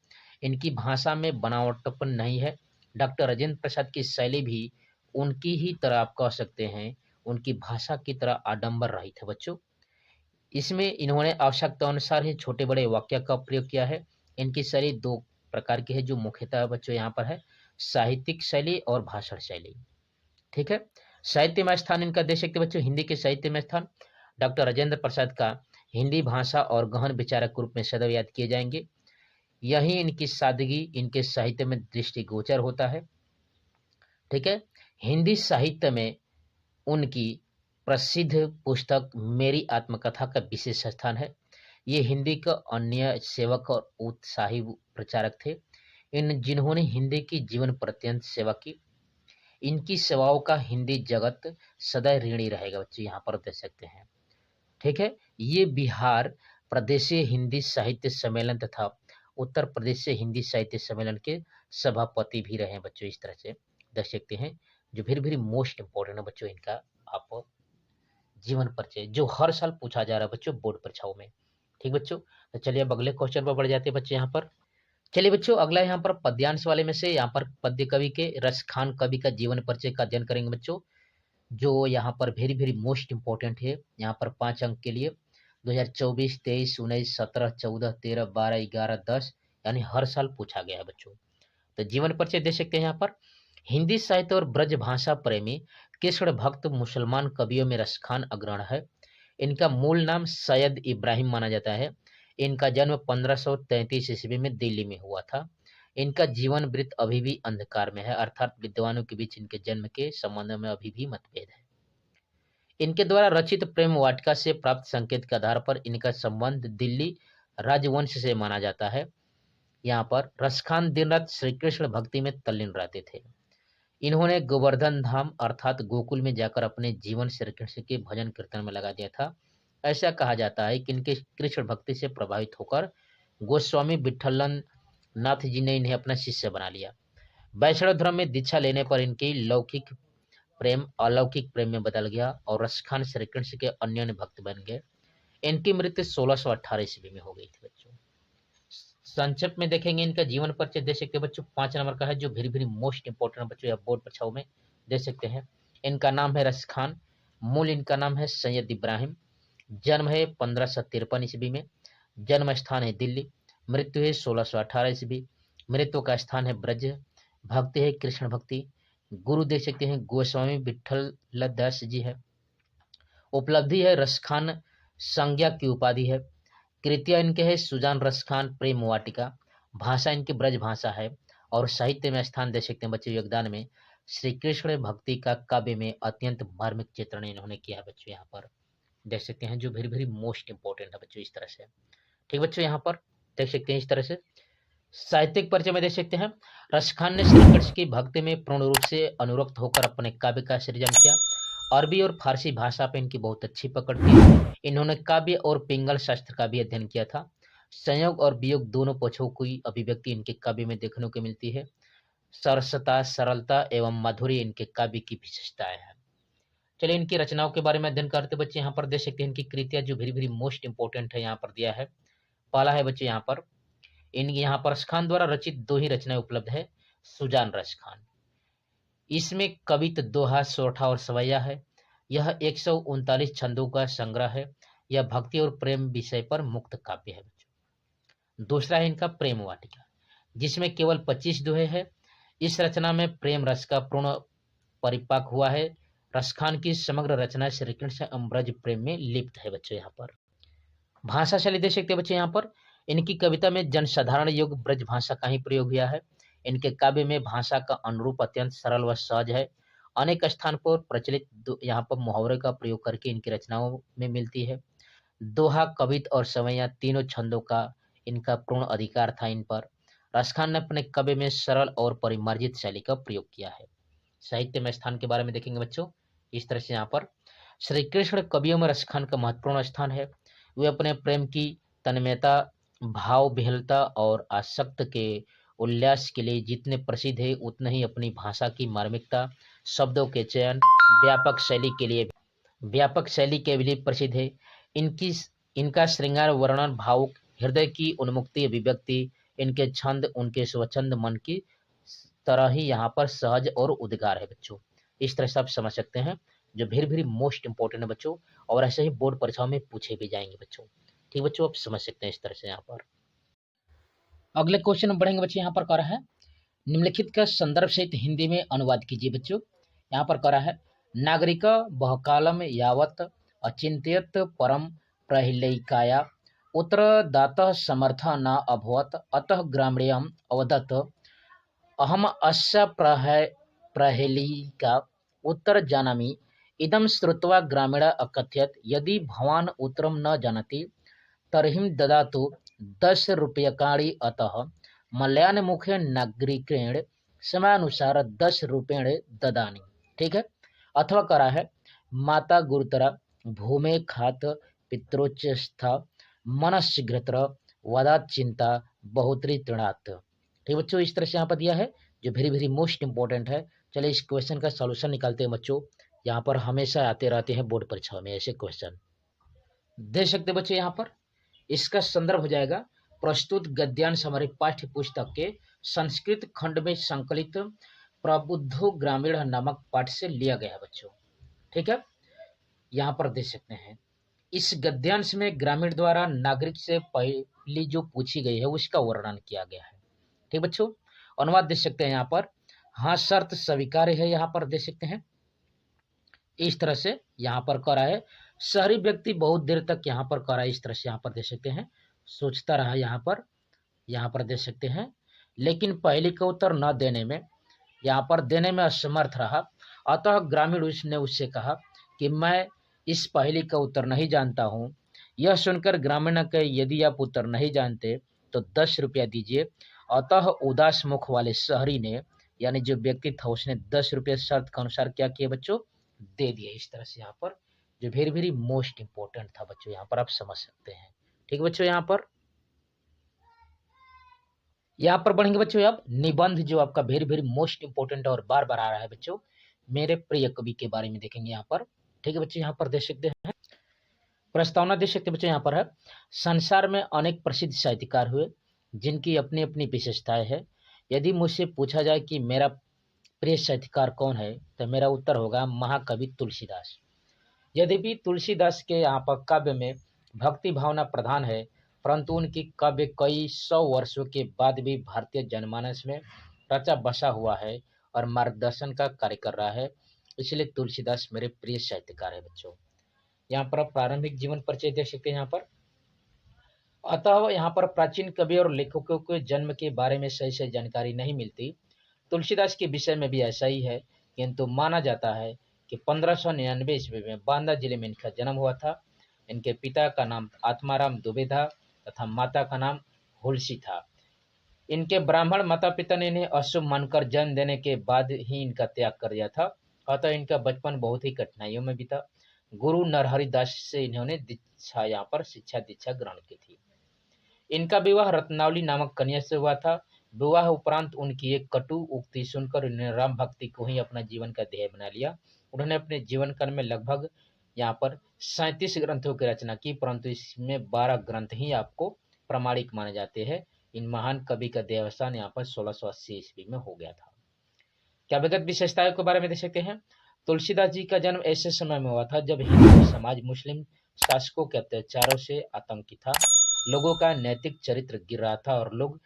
इनकी भाषा में बनावटपन नहीं है। डॉक्टर राजेंद्र प्रसाद की शैली भी उनकी ही तरह आप कह सकते हैं, उनकी भाषा की तरह आडंबर रहित है बच्चों। इसमें इन्होंने आवश्यकता अनुसार ही छोटे बड़े वाक्य का प्रयोग किया है। इनकी शैली 2 प्रकार की है जो मुख्यतः बच्चों यहाँ पर है, साहित्यिक शैली और भाषण शैली। ठीक है, साहित्य में स्थान इनका देख सकते बच्चों हिंदी के साहित्य में स्थान डॉक्टर राजेंद्र प्रसाद का हिंदी भाषा और गहन विचारक के रूप में सदैव याद किए जाएंगे। यही इनकी सादगी इनके साहित्य में दृष्टिगोचर होता है। ठीक है, हिंदी साहित्य में उनकी प्रसिद्ध पुस्तक मेरी आत्मकथा का विशेष स्थान है। ये हिंदी का अन्य सेवक और उत्साही प्रचारक थे, जिन्होंने हिंदी की जीवन पर्यंत सेवा की। इनकी सेवाओं का हिंदी जगत सदैव ऋणी रहेगा बच्चों, यहाँ पर देख सकते हैं। ठीक है, ये बिहार प्रदेशीय हिंदी साहित्य सम्मेलन तथा उत्तर प्रदेश से हिंदी साहित्य सम्मेलन के सभापति भी रहे हैं बच्चों। इस तरह से देख सकते हैं, जो वेरी मोस्ट इंपॉर्टेंट है बच्चों, इनका आप जीवन परिचय जो हर साल पूछा जा रहा है बच्चों बोर्ड परीक्षाओं में। ठीक बच्चों, तो चलिए अब अगले क्वेश्चन पर बढ़ जाते हैं बच्चों। यहाँ पर चलिए बच्चों, अगला यहाँ पर पद्यांश वाले में से यहाँ पर पद्य कवि के रसखान कवि का जीवन परिचय का अध्ययन करेंगे बच्चों, जो यहाँ पर वेरी मोस्ट इंपॉर्टेंट है। यहाँ पर 5 अंक के लिए 2024, 23, 19, 17, 14, 13, 12, 11, 10 यानी हर साल पूछा गया है बच्चों। तो जीवन परिचय दे सकते हैं यहाँ पर। हिंदी साहित्य और ब्रज भाषा प्रेमी कृष्ण भक्त मुसलमान कवियों में रसखान अग्रणी है। इनका मूल नाम सैयद इब्राहिम माना जाता है। इनका जन्म 1533 ईस्वी में दिल्ली में हुआ था। इनका जीवन वृत्त अभी भी अंधकार में है, अर्थात विद्वानों के बीच इनके जन्म के संबंध में अभी भी मतभेद है। इनके द्वारा रचित प्रेम वाटिका से प्राप्त संकेत के आधार पर इनका संबंध दिल्ली राजवंश से माना जाता है। यहाँ पर रसखान दिन रात श्री कृष्ण भक्ति में तल्लीन रहते थे। इन्होंने गोवर्धन धाम अर्थात गोकुल में जाकर अपने जीवन श्री कृष्ण के भजन कीर्तन में लगा दिया था। ऐसा कहा जाता है कि इनके कृष्ण भक्ति से प्रभावित होकर गोस्वामी विठ्ठलन नाथ जी ने इन्हें अपना शिष्य बना लिया। वैष्णव धर्म में दीक्षा लेने पर इनकी लौकिक प्रेम अलौकिक प्रेम में बदल गया और रसखान श्री कृष्ण के अन्य भक्त बन गए। इनकी मृत्यु 1618 ईस्वी में हो गई थी बच्चों। संक्षिप्त में देखेंगे इनका जीवन परिचय दे सकते हैं बच्चों, 5 नंबर का है, जो वेरी मोस्ट इंपॉर्टेंट बच्चों या बोर्ड परीक्षाओं में दे सकते हैं। इनका नाम है रसखान, मूल इनका नाम है सैयद इब्राहिम, जन्म है 1553 ईस्वी में, जन्म स्थान है दिल्ली, मृत्यु है 1618 ईस्वी, मृत्यु का स्थान है ब्रज, भक्ति है कृष्ण भक्ति, गुरु देख सकते हैं गोस्वामी विठ्ठल दास जी है, उपलब्धि है रसखान संज्ञा की उपाधि है, कृतियां इनके है सुजान रसखान प्रेम वाटिका, भाषा इनकी ब्रज भाषा है, और साहित्य में स्थान दे सकते हैं बच्चों योगदान में श्री कृष्ण भक्ति का काव्य में अत्यंत मार्मिक चित्रण इन्होंने किया बच्चों। यहाँ पर देख सकते हैं जो वेरी मोस्ट इंपॉर्टेंट है बच्चों, इस तरह से। ठीक बच्चों, यहाँ पर देख सकते हैं इस तरह से साहित्यिक परिचय में देख सकते हैं रसखान ने श्री कृष्ण की भक्ति में पूर्ण रूप से अनुरक्त होकर अपने काव्य का सृजन किया। अरबी और फारसी भाषा पर इनकी बहुत अच्छी पकड़ थी। इन्होंने काव्य और पिंगल शास्त्र का भी अध्ययन किया था। संयोग और वियोग दोनों पक्षों की अभिव्यक्ति इनके काव्य में देखने को मिलती है। सरसता सरलता एवं माधुर्य इनके काव्य की विशेषताएं हैं। चलिए इनकी रचनाओं के बारे में अध्ययन करते बच्चे यहाँ पर देख सकते हैं इनकी कृतियां जो वेरी मोस्ट इंपॉर्टेंट है यहाँ पर दिया है। पहला है बच्चे यहाँ पर यहाँ पर रसखान द्वारा रचित 2 ही रचनाएं उपलब्ध है। सुजान रसखान, इसमें कवित दोहा सोठा और सवैया है। यह 139 छंदों का संग्रह है। यह भक्ति और प्रेम विषय पर मुक्त काव्य है बच्चों। दूसरा है इनका प्रेम वाटिका, जिसमें केवल 25 दोहे हैं। इस रचना में प्रेम रस का पूर्ण परिपाक हुआ है। रसखान की समग्र रचना श्री कृष्ण अमृज प्रेम में लिप्त है बच्चों। यहाँ पर भाषा शैली देख सकते हैं बच्चे, यहाँ पर इनकी कविता में जनसाधारण योग ब्रज भाषा का ही प्रयोग हुआ है। इनके काव्य में भाषा का अनुरूप अत्यंत सरल व सहज है। अनेक स्थान पर प्रचलित यहाँ पर मुहावरे का प्रयोग करके इनकी रचनाओं में मिलती है। दोहा कवित और सवैया तीनों छंदों का इनका पूर्ण अधिकार था इन पर। रसखान ने अपने काव्य में सरल और परिमार्जित शैली का प्रयोग किया है। साहित्य में स्थान के बारे में देखेंगे बच्चों इस तरह से। यहाँ पर श्री कृष्ण कवियों में रसखान का महत्वपूर्ण स्थान है। वे अपने प्रेम की तन्मयता, भाव विहलता और आसक्त के उल्लास के लिए जितने प्रसिद्ध है, उतने ही अपनी भाषा की मार्मिकता, शब्दों के चयन, व्यापक शैली के लिए प्रसिद्ध है। इनका श्रृंगार वर्णन, भावुक हृदय की उन्मुक्ति अभिव्यक्ति, इनके छंद उनके स्वच्छंद मन की तरह ही यहाँ पर सहज और उद्गार है बच्चों। इस तरह से आप समझ सकते हैं, जो वेरी मोस्ट इंपॉर्टेंट है बच्चों, और ऐसे ही बोर्ड परीक्षाओं में पूछे भी जाएंगे बच्चों। ठीक बच्चों, आप समझ सकते हैं इस तरह से। यहाँ पर अगले क्वेश्चन में बढ़ेंगे बच्चों। यहाँ पर कह रहा है निम्नलिखित का संदर्भ सहित हिंदी में अनुवाद कीजिए बच्चों। यहाँ पर कह रहा है नागरिका बहुकालम यावत अचिंत्यत परम प्रहिलैकाया उत्तरदातः समर्थः न अभवत् अतः ग्रामीणम् अवदत् अहम अस्य प्रहेलिका उत्तर जानामि। इदं श्रुत्वा ग्रामीणः अकथयत् यदि भवान् उत्तरं न जानाति तर्हि ददातु 10 रूप्यकाणि अतः मलयानमुखे नागरिकेण समयानुसार 10 रूपेण ददानि। ठीक है। अथवा करा है माता गुरुतरा भूमे खात पित्रोच्चस्था मनस्शीघ्रतर वदात चिंता बहुत्री तृणात्। ठीक बच्चों, इस तरह से यहाँ पर दिया है जो वेरी वेरी मोस्ट इंपॉर्टेंट है। चलिए इस क्वेश्चन का सॉल्यूशन निकालते हैं बच्चों। यहाँ पर हमेशा आते रहते हैं बोर्ड परीक्षा में ऐसे क्वेश्चन दे सकते बच्चों। यहाँ पर इसका संदर्भ हो जाएगा प्रस्तुत गद्यांश हमारे पाठ्य पुस्तक के संस्कृत खंड में संकलित प्रबुद्धो ग्रामीण नामक पाठ से लिया गया है बच्चों। ठीक है, यहाँ पर देख सकते हैं इस गद्यांश में ग्रामीण द्वारा नागरिक से पहली जो पूछी गई है उसका वर्णन किया गया है। ठीक बच्चों, अनुवाद देख सकते हैं यहाँ पर हाँ शर्त स्वीकार्य है। यहाँ पर देख सकते हैं इस तरह से यहाँ पर करा है शहरी व्यक्ति बहुत देर तक यहाँ पर करा है। इस तरह से यहाँ पर देख सकते हैं सोचता रहा यहाँ पर देख सकते हैं लेकिन पहली का उत्तर न देने में यहाँ पर देने में असमर्थ रहा। अतः ग्रामीण उसने उससे कहा कि मैं इस पहेली का उत्तर नहीं जानता हूँ। यह सुनकर ग्रामीण ने कहा यदि आप उत्तर नहीं जानते तो 10 रुपया दीजिए। अतः उदास मुख वाले शहरी ने यानी जो व्यक्ति था उसने 10 रुपये शर्त के अनुसार क्या किया बच्चों दे दिए। इस तरह से यहाँ पर जो वेरी वेरी मोस्ट इंपॉर्टेंट था बच्चों यहाँ पर आप समझ सकते हैं। ठीक बच्चों, यहाँ पर बढ़ेंगे बच्चों आप निबंध जो आपका वेरी वेरी मोस्ट इंपॉर्टेंट और बार बार आ रहा है बच्चों मेरे प्रिय कवि के बारे में देखेंगे यहाँ पर। ठीक है बच्चों, यहाँ पर देख सकते हैं प्रस्तावना देख सकते हैं बच्चों। यहाँ पर है संसार में अनेक प्रसिद्ध साहित्यकार हुए जिनकी अपनी अपनी विशेषताएं है। यदि मुझसे पूछा जाए कि मेरा प्रिय साहित्यकार कौन है तो मेरा उत्तर होगा महाकवि तुलसीदास। यद्यपि तुलसीदास के यहाँ पर काव्य में भक्ति भावना प्रधान है परंतु उनकी काव्य कई 100 वर्षों के बाद भी भारतीय जनमानस में रचा बसा हुआ है और मार्गदर्शन का कार्य कर रहा है। इसलिए तुलसीदास मेरे प्रिय साहित्यकार है बच्चों। यहाँ पर आप प्रारंभिक जीवन परिचय देख सकते हैं यहाँ पर। अतः यहाँ पर प्राचीन कवि और लेखकों के जन्म के बारे में सही से जानकारी नहीं मिलती। तुलसीदास के विषय में भी ऐसा ही है किंतु माना जाता है कि 1599 ईस्वी में बांदा जिले में इनका जन्म हुआ था। इनके पिता का नाम आत्माराम दुबे था तथा माता का नाम हुलसी था। इनके ब्राह्मण माता पिता ने इन्हें अशुभ मानकर जन्म देने के बाद ही इनका त्याग कर दिया था। अतः इनका बचपन बहुत ही कठिनाइयों में बीता। गुरु नरहरि दास से इन्होंने दीक्षा यहाँ पर शिक्षा दीक्षा ग्रहण की थी। इनका विवाह रत्नावली नामक कन्या से हुआ था। विवाह उपरांत उनकी एक कटु उक्ति सुनकर उन्होंने राम भक्ति को ही अपना जीवन का ध्येय बना लिया। उन्होंने अपने जीवन काल में लगभग यहाँ पर 37 ग्रंथों की रचना की परंतु इसमें 12 ग्रंथ ही आपको प्रामाणिक माने जाते हैं। इन महान कवि का देहावसान यहाँ पर 1680 ईस्वी में हो गया था। क्या विगत विशेषताओं के बारे में देख सकते हैं। तुलसीदास जी का जन्म ऐसे समय में हुआ था जब हिंदू समाज मुस्लिम शासकों के अत्याचारों से आतंकित था। लोगों का नैतिक चरित्र गिर रहा था और लोग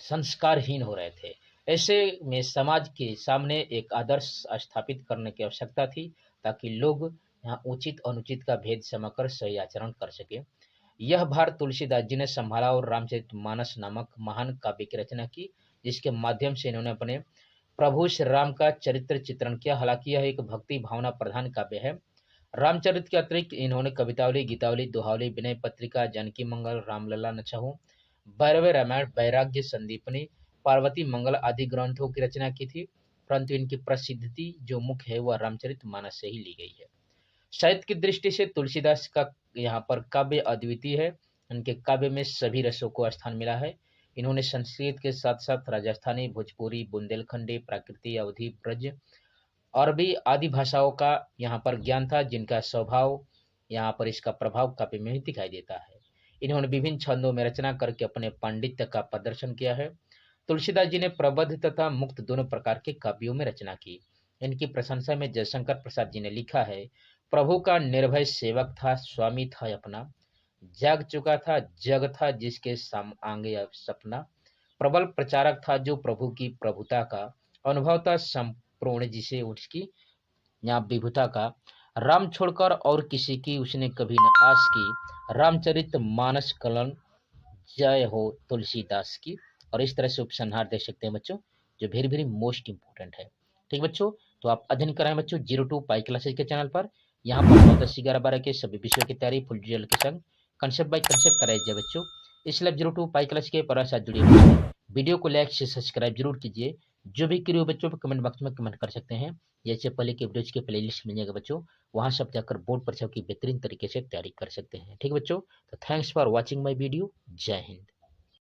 संस्कारहीन हो रहे थे। ऐसे में समाज के सामने एक आदर्श स्थापित करने की आवश्यकता थी ताकि लोग यहाँ उचित अनुचित का भेद समझकर सही आचरण कर सके। यह भार तुलसीदास जी ने संभाला और रामचरितमानस नामक महान काव्य की रचना की जिसके माध्यम से इन्होंने अपने प्रभु श्री राम का चरित्र चित्रण किया। हालांकि यह एक भक्ति भावना प्रधान काव्य है। रामचरित के अतिरिक्त इन्होंने कवितावली गीतावली दोहावली विनय पत्रिका जानकी मंगल रामलला नछहु भैरव रामायण वैराग्य संदीपनी पार्वती मंगल आदि ग्रंथों की रचना की थी परंतु इनकी प्रसिद्धि जो मुख्य है वह रामचरित मानस से ही ली गई है। साहित्य की दृष्टि से तुलसीदास का यहाँ पर काव्य अद्वितीय है। इनके काव्य में सभी रसों को स्थान मिला है। इन्होंने संस्कृत के साथ साथ राजस्थानी भोजपुरी बुंदेलखंडी प्राकृतिक अवधी ब्रज अरबी आदि भाषाओं का यहाँ पर ज्ञान था जिनका स्वभाव यहाँ पर इसका प्रभाव काव्य में ही दिखाई देता है। इन्होंने विभिन्न छंदों में रचना करके अपने पांडित्य का प्रदर्शन किया है। तुलसीदास जी ने प्रबद्ध तथा मुक्त दोनों प्रकार के काव्यों में रचना की। इनकी प्रशंसा में जयशंकर प्रसाद जी ने लिखा है प्रभु का निर्भय सेवक था स्वामी था अपना जाग चुका था जग था जिसके आगे अब सपना प्रबल प्रचारक था जो प्रभु की प्रभुता का अनुभव था संपूर्ण जिसे उसकी यहाँ विभुता का राम छोड़कर और किसी की उसने कभी न आस की, रामचरित मानस कलन जय हो तुलसीदास की। और इस तरह से उपसंहार देख सकते हैं बच्चों, जो वेरी वेरी मोस्ट इंपॉर्टेंट है। ठीक बच्चों, तो आप अध्ययन कराएं बच्चों 02 पाई क्लासेज के चैनल पर। यहाँ पर 9, 10, 11, 12 के सभी विषयों की तैयारी फुल डिटेल के संग कंसेप्ट बाय कंसेप्ट कराई जाए बच्चों। इस लैब 02 पाई क्लास के पर साथ जुड़िए बच्चों। वीडियो को लाइक से सब्सक्राइब जरूर कीजिए। जो भी क्रियो बच्चों को कमेंट बॉक्स में कमेंट कर सकते हैं। जैसे पहले के वीडियोज के प्लेलिस्ट मिल जाएगा बच्चों, वहां सब जाकर बोर्ड परीक्षाओं की बेहतरीन तरीके से तैयारी कर सकते हैं। ठीक बच्चों, तो thanks for watching my video. जय हिंद।